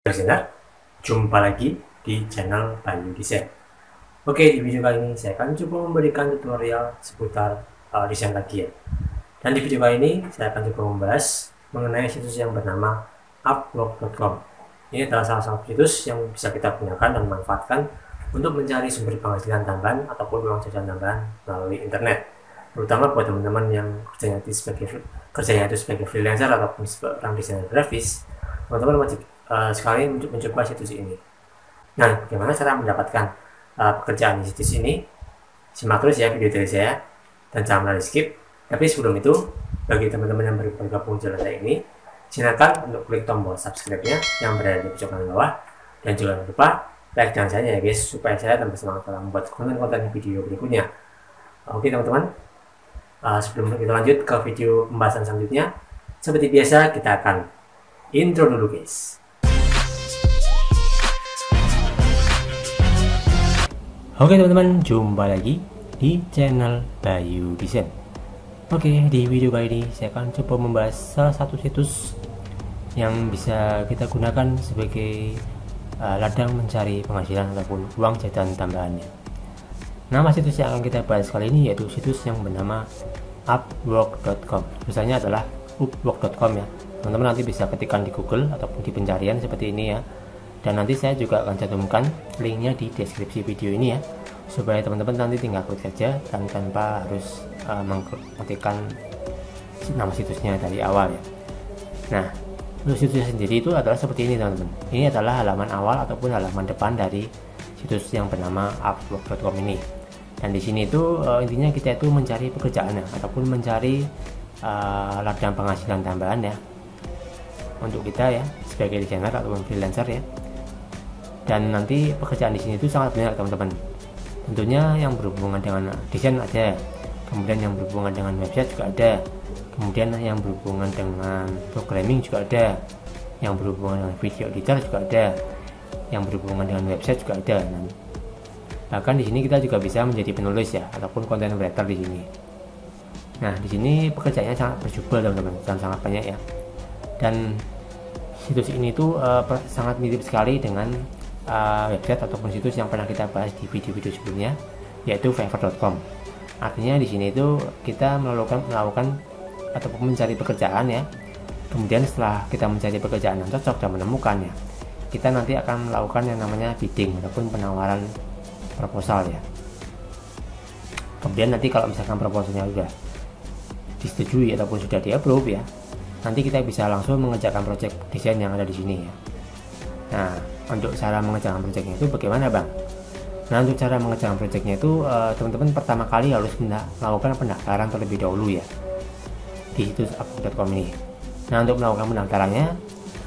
Bersinar, jumpa lagi di channel Bayu Desain. Oke, di video kali ini saya akan coba memberikan tutorial seputar desain lagi ya. Dan di video kali ini saya akan coba membahas mengenai situs yang bernama upwork.com. Ini adalah salah satu situs yang bisa kita gunakan dan manfaatkan untuk mencari sumber penghasilan tambahan ataupun uang jajan tambahan melalui internet. Terutama buat teman-teman yang kerjanya itu sebagai freelancer ataupun seorang desainer grafis, teman-teman wajib sekali mencoba situs ini. Nah, bagaimana cara mendapatkan pekerjaan di situs ini? Simak terus ya video dari saya dan jangan di skip. Tapi sebelum itu, bagi teman-teman yang baru bergabung di channel saya ini, silakan untuk klik tombol subscribe-nya yang berada di pojok kanan bawah, dan jangan lupa like dan share ya guys, supaya saya tambah semangat dalam membuat konten-konten video berikutnya. Oke teman-teman, sebelum kita lanjut ke video pembahasan selanjutnya, seperti biasa kita akan intro dulu guys. Oke teman-teman, jumpa lagi di channel Bayu Desain. Oke, di video kali ini saya akan coba membahas salah satu situs yang bisa kita gunakan sebagai ladang mencari penghasilan ataupun uang jajan tambahannya. Nama situs yang akan kita bahas kali ini yaitu situs yang bernama upwork.com. Tulisannya adalah upwork.com ya. Teman-teman nanti bisa ketikkan di Google ataupun di pencarian seperti ini ya. Dan nanti saya juga akan cantumkan linknya di deskripsi video ini ya, supaya teman-teman nanti tinggal klik saja dan tanpa harus mengetikkan nama situsnya dari awal ya. Nah, untuk situsnya sendiri itu adalah seperti ini teman-teman. Ini adalah halaman awal ataupun halaman depan dari situs yang bernama upwork.com ini. Dan di sini itu intinya kita itu mencari pekerjaan ya, ataupun mencari ladang penghasilan tambahan ya untuk kita ya sebagai desainer ataupun freelancer ya. Dan nanti pekerjaan di sini itu sangat banyak teman-teman. Tentunya yang berhubungan dengan desain ada, kemudian yang berhubungan dengan website juga ada, kemudian yang berhubungan dengan programming juga ada, yang berhubungan dengan video editor juga ada, yang berhubungan dengan website juga ada. Bahkan di sini kita juga bisa menjadi penulis ya, ataupun content writer di sini. Nah, di sini pekerjaannya sangat berjubel teman-teman, dan sangat banyak ya. Dan situs ini tuh sangat mirip sekali dengan website ataupun situs yang pernah kita bahas di video-video sebelumnya, yaitu fiverr.com. Artinya di sini itu kita melakukan ataupun mencari pekerjaan ya. Kemudian setelah kita mencari pekerjaan yang cocok dan menemukannya, kita nanti akan melakukan yang namanya bidding ataupun penawaran proposal ya. Kemudian nanti kalau misalkan proposalnya sudah disetujui ataupun sudah di-approve ya, nanti kita bisa langsung mengerjakan project desain yang ada di sini ya. Nah, untuk cara mengerjakan projectnya itu bagaimana bang? Nah, untuk cara mengerjakan projectnya itu teman-teman pertama kali harus melakukan pendaftaran terlebih dahulu ya di situs upwork.com ini. Nah, untuk melakukan pendaftarannya,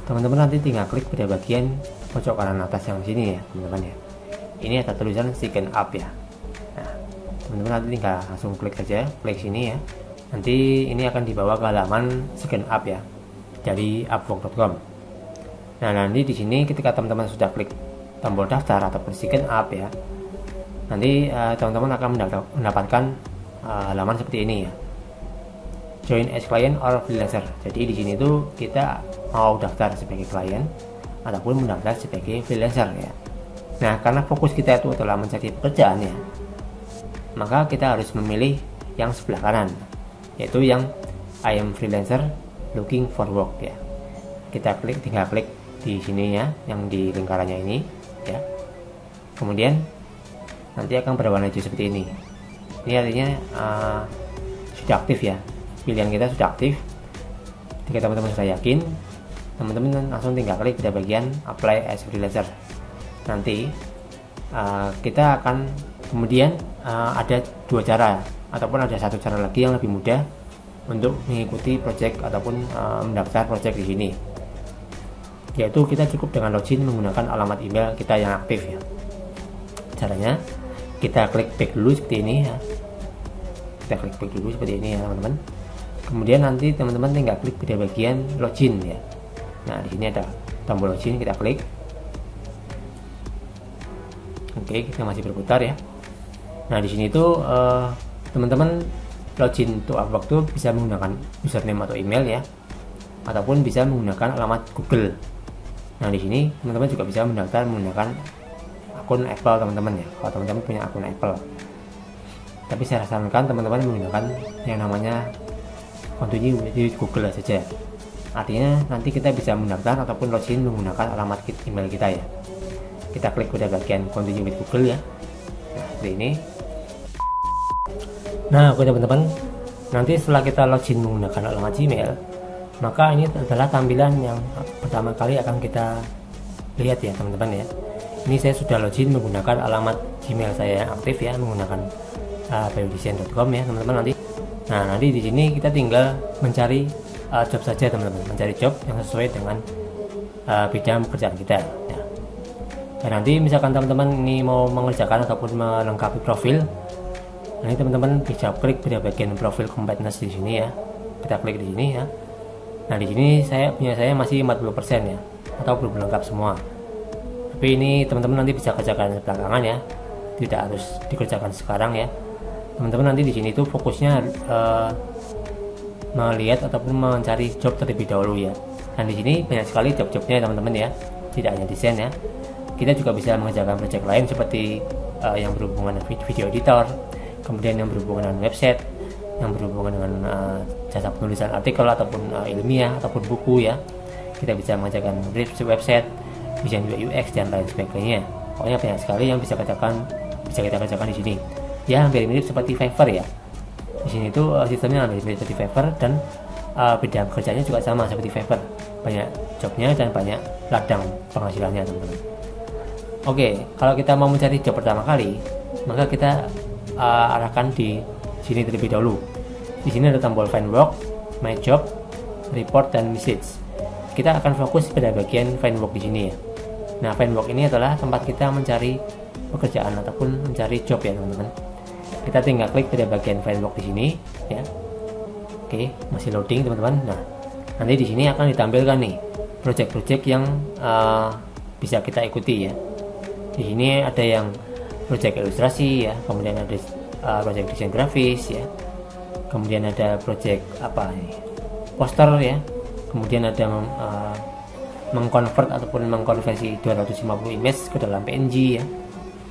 teman-teman nanti tinggal klik pada bagian pojok kanan atas yang sini ya teman-teman ya. Ini ada tulisan sign up ya. Nah, teman-teman nanti tinggal langsung klik saja, klik sini ya. Nanti ini akan dibawa ke halaman sign up ya dari upwork.com. Nah, nanti di sini ketika teman-teman sudah klik tombol daftar ataupun sign up ya, nanti teman-teman akan mendapatkan halaman seperti ini ya. Join as client or freelancer. Jadi di sini tuh kita mau daftar sebagai klien ataupun mendaftar sebagai freelancer ya. Nah, karena fokus kita itu adalah mencari pekerjaan ya, maka kita harus memilih yang sebelah kanan, yaitu yang I am freelancer looking for work ya. Kita tinggal klik di sini ya, yang di lingkarannya ini ya. Kemudian nanti akan berwarna hijau seperti ini. Ini artinya sudah aktif ya, pilihan kita sudah aktif. Jika teman-teman sudah yakin, teman-teman langsung tinggal klik pada bagian apply as freelancer. Nanti kita akan kemudian ada dua cara ataupun ada satu cara lagi yang lebih mudah untuk mengikuti project ataupun mendaftar project di sini, yaitu kita cukup dengan login menggunakan alamat email kita yang aktif ya. Caranya kita klik back dulu seperti ini ya. Kita klik back dulu seperti ini ya teman-teman. Kemudian nanti teman-teman tinggal klik pada bagian login ya. Nah, di sini ada tombol login, kita klik. Oke, kita masih berputar ya. Nah, di sini tuh teman-teman login to Upwork tuh bisa menggunakan username atau email ya, ataupun bisa menggunakan alamat Google. Nah di sini teman-teman juga bisa mendaftar menggunakan akun Apple teman-teman ya, kalau teman-teman punya akun Apple. Tapi saya sarankan teman-teman menggunakan yang namanya Continue with Google saja. Artinya nanti kita bisa mendaftar ataupun login menggunakan alamat email kita ya. Kita klik pada bagian Continue with Google ya. Nah seperti ini. Nah oke teman-teman, nanti setelah kita login menggunakan alamat Gmail, maka ini adalah tampilan yang pertama kali akan kita lihat ya teman-teman ya. Ini saya sudah login menggunakan alamat Gmail saya yang aktif ya, menggunakan biodesign.com ya teman-teman nanti. Nah nanti di sini kita tinggal mencari job saja teman-teman, mencari job yang sesuai dengan bidang pekerjaan kita ya. Dan nanti misalkan teman-teman ini mau mengerjakan ataupun melengkapi profil, nah ini teman-teman bisa klik pada bagian profil completeness di sini ya. Kita klik di sini ya. Nah di sini saya masih 40% ya, atau belum lengkap semua. Tapi ini teman-teman nanti bisa kerjakan belakangan ya, tidak harus dikerjakan sekarang ya. Teman-teman nanti di sini tuh fokusnya melihat ataupun mencari job terlebih dahulu ya. Dan di sini banyak sekali job-jobnya teman-teman ya, tidak hanya desain ya. Kita juga bisa mengerjakan proyek lain seperti yang berhubungan dengan video editor, kemudian yang berhubungan dengan website, yang berhubungan dengan jasa penulisan artikel ataupun ilmiah ataupun buku ya. Kita bisa mengerjakan website, desain UX dan lain sebagainya. Pokoknya banyak sekali yang bisa kita kerjakan di sini. Ya hampir mirip seperti Fiverr ya. Di sini itu sistemnya hampir mirip seperti Fiverr dan bidang kerjanya juga sama seperti Fiverr. Banyak jobnya dan banyak ladang penghasilannya teman-teman. Oke, kalau kita mau mencari job pertama kali, maka kita arahkan di sini terlebih dahulu. Di sini ada tombol Find Work, My Job, Report dan Message. Kita akan fokus pada bagian Find Work di sini ya. Nah, Find Work ini adalah tempat kita mencari pekerjaan ataupun mencari job ya teman-teman. Kita tinggal klik pada bagian Find Work di sini ya. Oke, masih loading teman-teman. Nah, nanti di sini akan ditampilkan nih project-project yang bisa kita ikuti ya. Di sini ada yang project ilustrasi ya, kemudian ada project desain grafis ya, kemudian ada project poster ya, kemudian ada mengkonvert ataupun mengkonversi 250 image ke dalam PNG ya.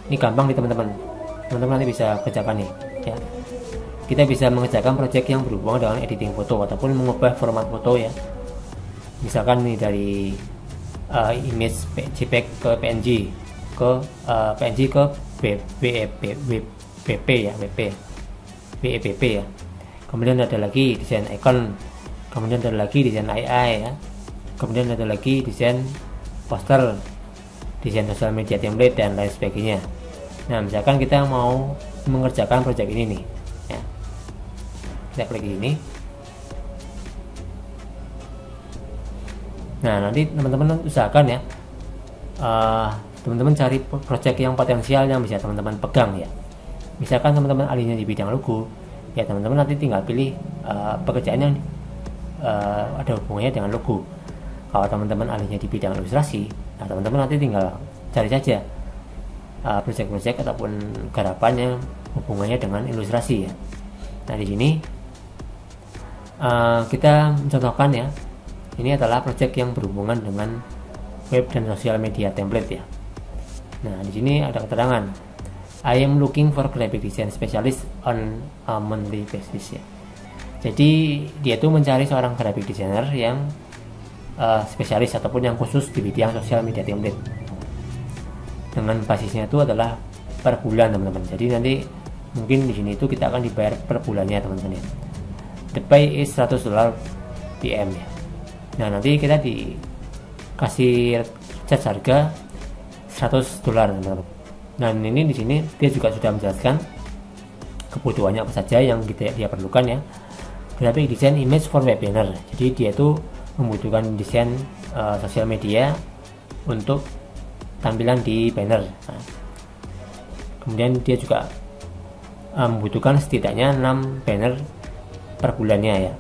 Ini gampang nih teman-teman nanti bisa kerjakan nih ya. Kita bisa mengerjakan project yang berhubungan dengan editing foto ataupun mengubah format foto ya. Misalkan nih dari image JPEG ke PNG, ke PNG ke WP ya, WEBP ya. Kemudian ada lagi desain icon, kemudian ada lagi desain AI ya, kemudian ada lagi desain poster, desain sosial media template dan lain sebagainya. Nah misalkan kita mau mengerjakan project ini nih ya, kita klik ini. Nah nanti teman-teman usahakan ya, teman-teman cari project yang potensial yang bisa teman-teman pegang ya. Misalkan teman-teman ahlinya di bidang logo ya, teman-teman nanti tinggal pilih pekerjaan yang ada hubungannya dengan logo. Kalau teman-teman ahlinya di bidang ilustrasi, nah teman-teman nanti tinggal cari saja project-project ataupun garapan yang hubungannya dengan ilustrasi ya. Nah di sini kita mencontohkan ya, ini adalah project yang berhubungan dengan web dan sosial media template ya. Nah di sini ada keterangan, I am looking for graphic design specialist on a monthly basis ya. Jadi dia tuh mencari seorang graphic designer yang spesialis ataupun yang khusus di bidang sosial media template. Dengan basisnya itu adalah per bulan teman-teman. Jadi nanti mungkin di sini itu kita akan dibayar per bulannya teman-teman ya. The pay is $100 PM ya. Nah nanti kita dikasih charge harga $100 teman-teman. Dan ini di sini dia juga sudah menjelaskan kebutuhannya apa saja yang dia perlukan ya. Graphic design image for webinar. Jadi dia itu membutuhkan desain sosial media untuk tampilan di banner. Nah, kemudian dia juga membutuhkan setidaknya 6 banner per bulannya ya.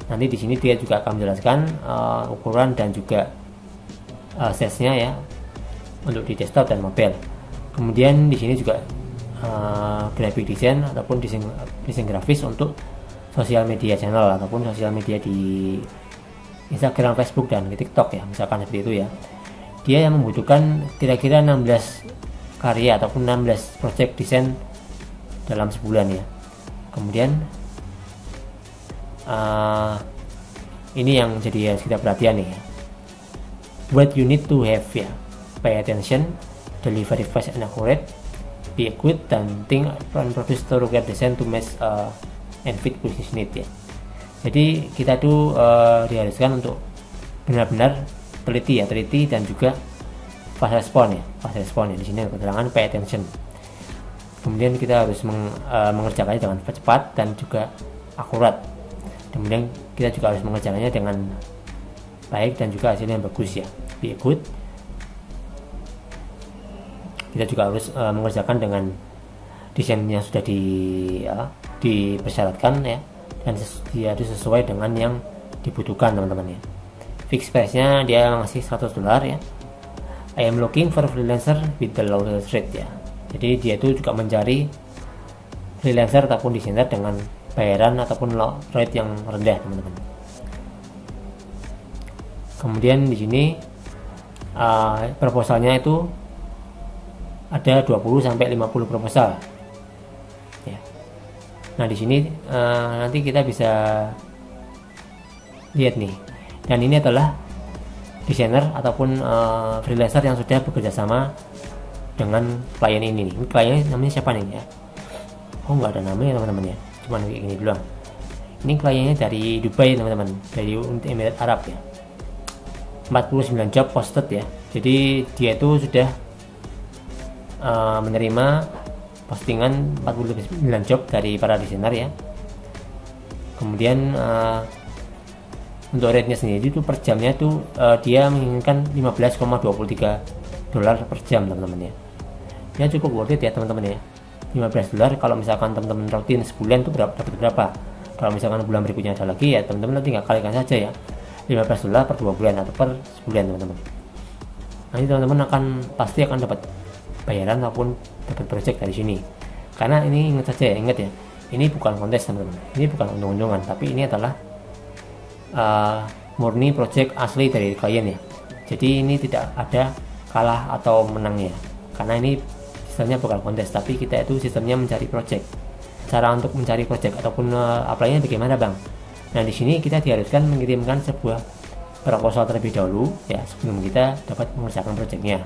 Nanti di sini dia juga akan menjelaskan ukuran dan juga size-nya ya untuk di desktop dan mobile. Kemudian di sini juga graphic design ataupun desain grafis untuk sosial media channel ataupun sosial media di Instagram, Facebook, dan TikTok ya, misalkan seperti itu ya. Dia yang membutuhkan kira-kira 16 karya ataupun 16 project desain dalam sebulan ya. Kemudian ini yang jadi harus kita perhatian nih ya. What you need to have ya, pay attention, deliver fast and accurate, be good, dan think and produce thorough design to match and fit business need ya. Jadi kita tuh diharuskan untuk benar-benar teliti dan juga fast respon ya. Di sini keterangan pay attention. Kemudian kita harus mengerjakannya dengan cepat dan juga akurat. Kemudian kita juga harus mengerjakannya dengan baik dan juga hasilnya yang bagus ya. Be good. Kita juga harus mengerjakan dengan desain yang sudah dipersyaratkan ya, dan dia harus sesuai dengan yang dibutuhkan teman-teman ya. Fixed price-nya dia ngasih $100 ya. I am looking for freelancer with the lowest rate ya. Jadi dia itu juga mencari freelancer ataupun desainer dengan bayaran ataupun rate yang rendah teman-teman. Kemudian di sini proposalnya itu ada 20 sampai 50 proposal ya. Nah di sini nanti kita bisa lihat nih, dan ini adalah desainer ataupun freelancer yang sudah bekerja sama dengan klien ini nih. Ini kliennya namanya siapa nih ya? Oh nggak ada namanya teman-teman ya, cuman kayak gini doang. Ini kliennya dari Dubai teman-teman, dari Emirat Arab ya. 49 job posted ya. Jadi dia itu sudah menerima postingan 49 job dari para desainer ya. Kemudian untuk rate-nya sendiri itu per jamnya itu dia menginginkan $15,23 per jam teman-teman ya. Ya cukup worth it ya teman-teman ya. $15 kalau misalkan teman-teman rutin sebulan itu dapat berapa? Kalau misalkan bulan berikutnya ada lagi ya teman-teman nanti tinggal kalikan saja ya. $15 per 2 bulan atau per sebulan teman-teman. Nanti teman-teman pasti akan dapat bayaran ataupun dapat project dari sini. Karena ini ingat ya, ini bukan kontes teman-teman. Ini bukan untung-untungan, tapi ini adalah murni project asli dari klien ya. Jadi ini tidak ada kalah atau menangnya. Karena ini sistemnya bukan kontes, tapi kita itu sistemnya mencari project. Cara untuk mencari project ataupun apply-nya bagaimana bang? Nah di sini kita diharuskan mengirimkan sebuah proposal terlebih dahulu ya sebelum kita dapat mengerjakan projectnya.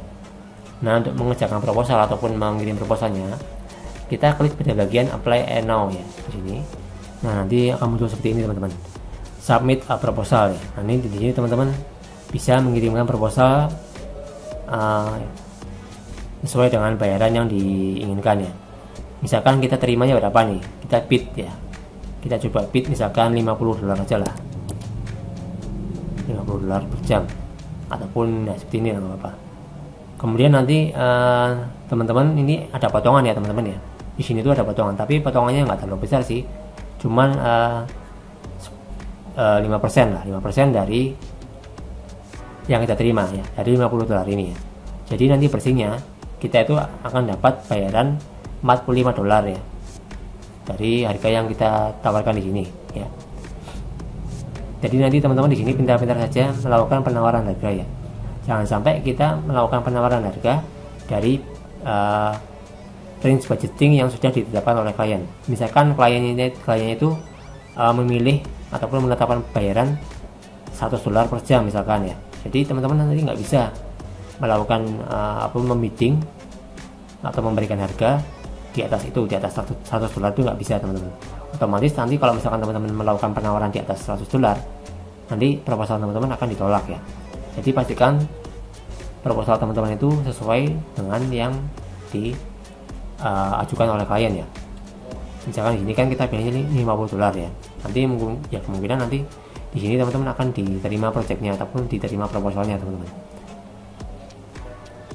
Nah untuk mengerjakan proposal ataupun mengirim proposalnya, kita klik pada bagian apply and now ya di sini. Nah nanti akan muncul seperti ini teman-teman. Submit a proposal ya. Nah ini di sini teman-teman bisa mengirimkan proposal sesuai dengan bayaran yang diinginkan ya. Misalkan kita terimanya berapa nih? Kita bid ya. Kita coba bid misalkan $50 aja lah. $50 per jam ataupun ya seperti ini apa-apa. Kemudian nanti teman-teman ini ada potongan ya teman-teman ya. Di sini tuh ada potongan, tapi potongannya nggak terlalu besar sih. Cuman 5% lah, 5% dari yang kita terima ya, dari $50 ini ya. Jadi nanti bersihnya kita itu akan dapat bayaran $45 ya dari harga yang kita tawarkan di sini ya. Jadi nanti teman-teman di sini pintar-pintar saja melakukan penawaran harga ya. Jangan sampai kita melakukan penawaran harga dari range budgeting yang sudah ditetapkan oleh klien. Misalkan kliennya itu memilih ataupun menetapkan bayaran $100 per jam misalkan ya. Jadi teman-teman nanti nggak bisa melakukan membidding atau memberikan harga di atas itu, di atas $100 itu nggak bisa teman-teman. Otomatis nanti kalau misalkan teman-teman melakukan penawaran di atas $100, nanti proposal teman-teman akan ditolak ya. Jadi pastikan proposal teman-teman itu sesuai dengan yang diajukan oleh klien ya. Misalkan di sini kan kita pilihnya ini $50 ya. Nanti ya kemungkinan nanti di sini teman-teman akan diterima projectnya ataupun diterima proposalnya teman-teman.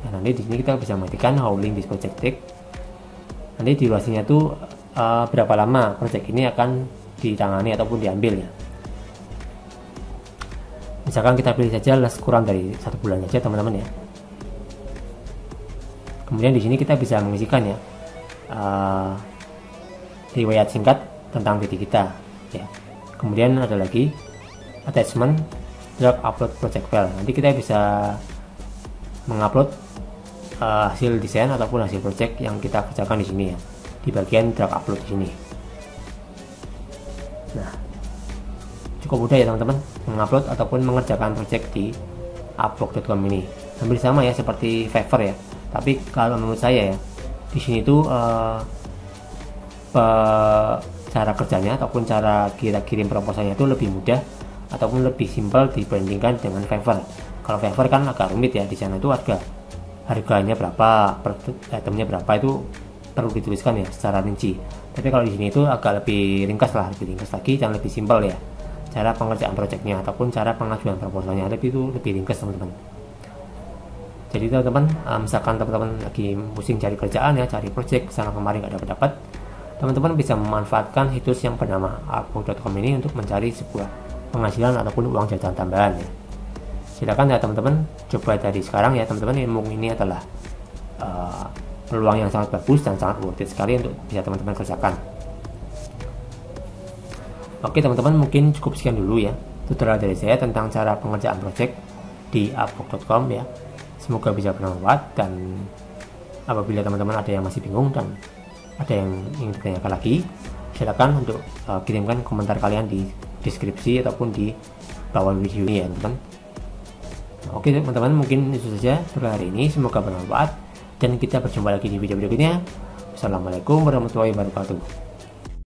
Nah, nanti di sini kita bisa matikan how long this project take. Nanti durasinya tuh berapa lama project ini akan ditangani ataupun diambil ya. Misalkan kita pilih saja kurang dari 1 bulan saja teman-teman ya. Kemudian di sini kita bisa mengisikan ya riwayat singkat tentang diri kita ya. Kemudian ada lagi attachment drag upload project file. Nanti kita bisa mengupload hasil desain ataupun hasil project yang kita kerjakan di sini ya, di bagian drag upload di sini. Nah, cukup mudah ya teman-teman mengupload ataupun mengerjakan project di upwork.com ini. Hampir sama ya seperti Fiverr ya. Tapi kalau menurut saya ya, di sini tuh cara kerjanya ataupun cara kirim proposalnya itu lebih mudah ataupun lebih simpel dibandingkan dengan Fiverr. Kalau Fiverr kan agak rumit ya, di sana itu harganya berapa, per itemnya berapa itu perlu dituliskan ya secara rinci. Tapi kalau di sini itu agak lebih ringkas lagi dan lebih simpel ya. Cara pengerjaan projectnya ataupun cara pengajuan proposalnya itu lebih ringkas teman-teman. Jadi teman-teman, misalkan teman-teman lagi pusing cari kerjaan ya, cari project sana kemarin nggak dapat, teman-teman bisa memanfaatkan situs yang bernama upwork.com ini untuk mencari sebuah penghasilan ataupun uang jajan tambahan ya. Silakan ya teman-teman, coba dari sekarang ya teman-teman. Ilmu ini adalah peluang yang sangat bagus dan sangat worth it sekali untuk bisa teman-teman kerjakan. Oke teman-teman, mungkin cukup sekian dulu ya tutorial dari saya tentang cara pengerjaan project di upwork.com ya. Semoga bisa bermanfaat, dan apabila teman-teman ada yang masih bingung dan ada yang ingin ditanyakan lagi, silakan untuk kirimkan komentar kalian di deskripsi ataupun di bawah video ini ya teman-teman. Oke teman-teman, mungkin itu saja tutorial hari ini, semoga bermanfaat dan kita berjumpa lagi di video berikutnya. Assalamualaikum warahmatullahi wabarakatuh.